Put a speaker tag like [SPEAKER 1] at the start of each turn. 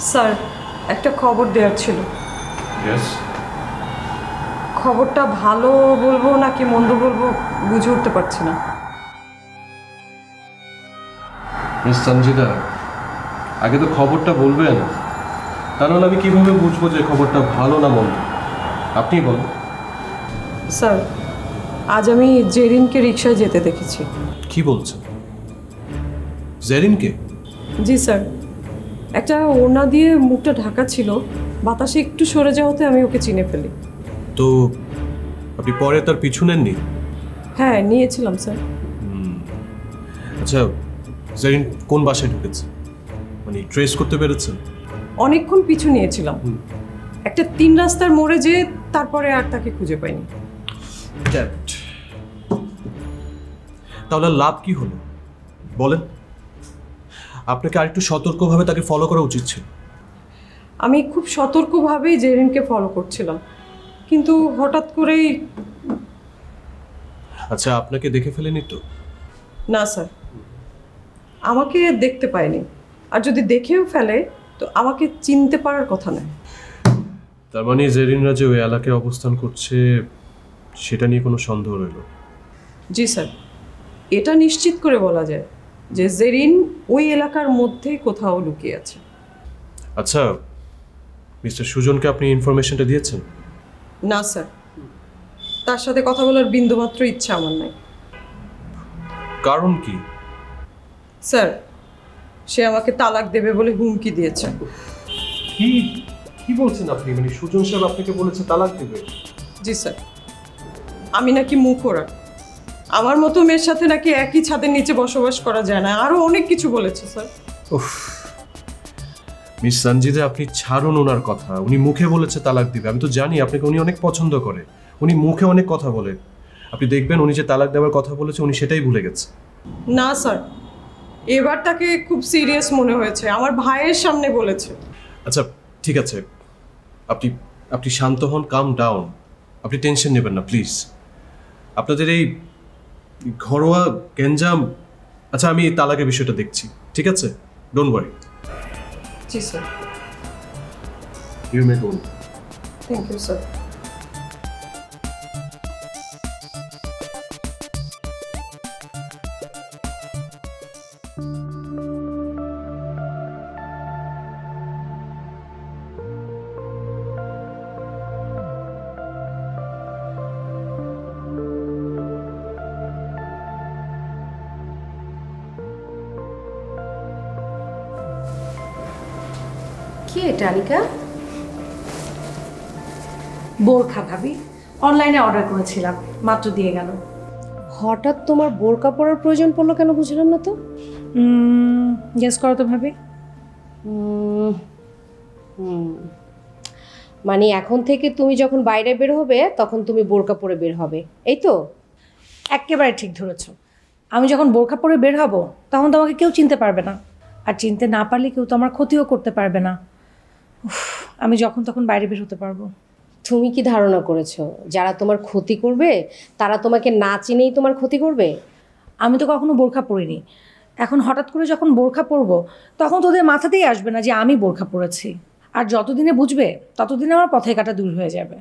[SPEAKER 1] Sir, একটা খবর দেওয়ার ছিল। খবরটা ভালো বলবো নাকি মন্দ বলবো বুঝে উঠতে পারছি না।
[SPEAKER 2] মিস সঞ্জিদা, আগে তো খবরটা বলবেন, তা নাহলে আমি কিভাবে বুঝবো যে খবরটা ভালো না মন্দ? আপনি বলুন।
[SPEAKER 1] স্যার, আজ আমি জেরিনকে রিকশায় যেতে দেখেছি।
[SPEAKER 2] কি বলছেন? জেরিনকে?
[SPEAKER 1] জি স্যার, একটা ওড়না দিয়ে মুখটা ঢাকা ছিল, বাতাসে একটু সরে যাওয়াতে আমি ওকে চিনে ফেলি।
[SPEAKER 2] তো আপনি পরে তার পিছু নেননি?
[SPEAKER 1] হ্যাঁ, নিয়েছিলাম স্যার।
[SPEAKER 2] আচ্ছা, জেরিন কোন বাসায় ঢুকেছে, মানে ট্রেস করতে পেরেছেন?
[SPEAKER 1] অনেকক্ষণ পিছু নিয়েছিলাম, একটা 3 রাস্তার মোড়ে যেয়ে তারপরে আর তাকে খুঁজে পাইনি।
[SPEAKER 2] তাহলে লাভ কি হলো বলেন? আপনাকে আরেকটু সতর্কভাবে তাকে ফলো করা উচিত ছিল।
[SPEAKER 1] আমি খুব সতর্কভাবেই জেরিনকে ফলো করছিলাম, কিন্তু হঠাৎ করেই।
[SPEAKER 2] আচ্ছা, আপনাকে দেখে ফেলেনি তো?
[SPEAKER 1] না স্যার, আমাকে দেখতে পায়নি, আর যদি দেখেও ফেলে তো আমাকে চিনতে পারার কথা নয়।
[SPEAKER 2] তার মানে জেরিনরা যে ওই এলাকায় অবস্থান করছে সেটা নিয়ে কোনো সন্দেহ রইল?
[SPEAKER 1] জি স্যার, এটা নিশ্চিত করে বলা যায় যে জেরিন ওই এলাকার মধ্যেই কোথাও লুকিয়ে আছে।
[SPEAKER 2] আচ্ছা, মিস্টার সুজনকে আপনি ইনফরমেশনটা দিয়েছেন?
[SPEAKER 1] না স্যার, তার সাথে কথা বলার বিন্দুমাত্র ইচ্ছা আমার নাই।
[SPEAKER 2] কারণ কি?
[SPEAKER 1] স্যার, সে আমাকে তালাক দেবে বলে হুমকি দিয়েছে।
[SPEAKER 2] কি কি বলছেন আপনি? মানে সুজন সাহেব আপনাকে বলেছে তালাক দেবে?
[SPEAKER 1] জি স্যার, আমি নাকি মুখোরা, আমার মতো মেয়ের সাথে নাকি একই ছাদের নিচে বসবাস করা যায় না, আরো অনেক কিছু বলেছে স্যার।
[SPEAKER 2] উফ, মিস সঞ্জিদা, আপনি ছাড়ুন ওনার কথা। উনি মুখে বলেছে তালাক দিবে, আমি তো জানি আপনাকে উনি অনেক পছন্দ করে, উনি মুখে অনেক কথা বলে। আপনি দেখবেন উনি যে তালাক দেওয়ার কথা বলেছে উনি সেটাই ভুলে গেছে।
[SPEAKER 1] না স্যার, এবার তাকে খুব সিরিয়াস মনে হয়েছে, আমার ভাইয়ের সামনে বলেছে।
[SPEAKER 2] আচ্ছা ঠিক আছে, আপনি আপনি শান্ত হন, কাম ডাউন, আপনি টেনশন নেবেন না প্লিজ। আপনাদের এই ঘরোয়া গ্যাঞ্জাম, আচ্ছা আমি এই তালাকের বিষয়টা দেখছি, ঠিক আছে? Don't worry.
[SPEAKER 1] জি sir.
[SPEAKER 2] You may go.
[SPEAKER 1] Thank you sir.
[SPEAKER 3] কি এটা আনিকা? বোরখা ভাবি, অনলাইনে অর্ডার করেছিলাম, মাত্র দিয়ে গেল।
[SPEAKER 4] হঠাৎ তোমার বোরকা পরার প্রয়োজন পড়লো কেন বুঝলাম না তো।
[SPEAKER 3] গেস করো তো ভাবি।
[SPEAKER 4] মানে এখন থেকে তুমি যখন বাইরে বের হবে তখন তুমি বোরকা পরে বের হবে, এই তো?
[SPEAKER 3] একেবারে ঠিক ধরেছ। আমি যখন বোরখা পরে বের হব তখন তো আমাকে কেউ চিনতে পারবে না, আর চিনতে না পারলে কেউ তো আমার ক্ষতিও করতে পারবে না। আমি যখন তখন বাইরে বের হতে পারবো।
[SPEAKER 4] তুমি কি ধারণা করেছো যারা তোমার ক্ষতি করবে তারা তোমাকে না চিনেই তোমার ক্ষতি করবে?
[SPEAKER 3] আমি তো কখনো বোরখা পরিনি, এখন হঠাৎ করে যখন বোরখা পরবো তখন তোদের মাথাতেই আসবে না যে আমি বোরখা পরেছি, আর যতদিনে বুঝবে ততদিনে আমার পথে কাটা দূর হয়ে যাবে।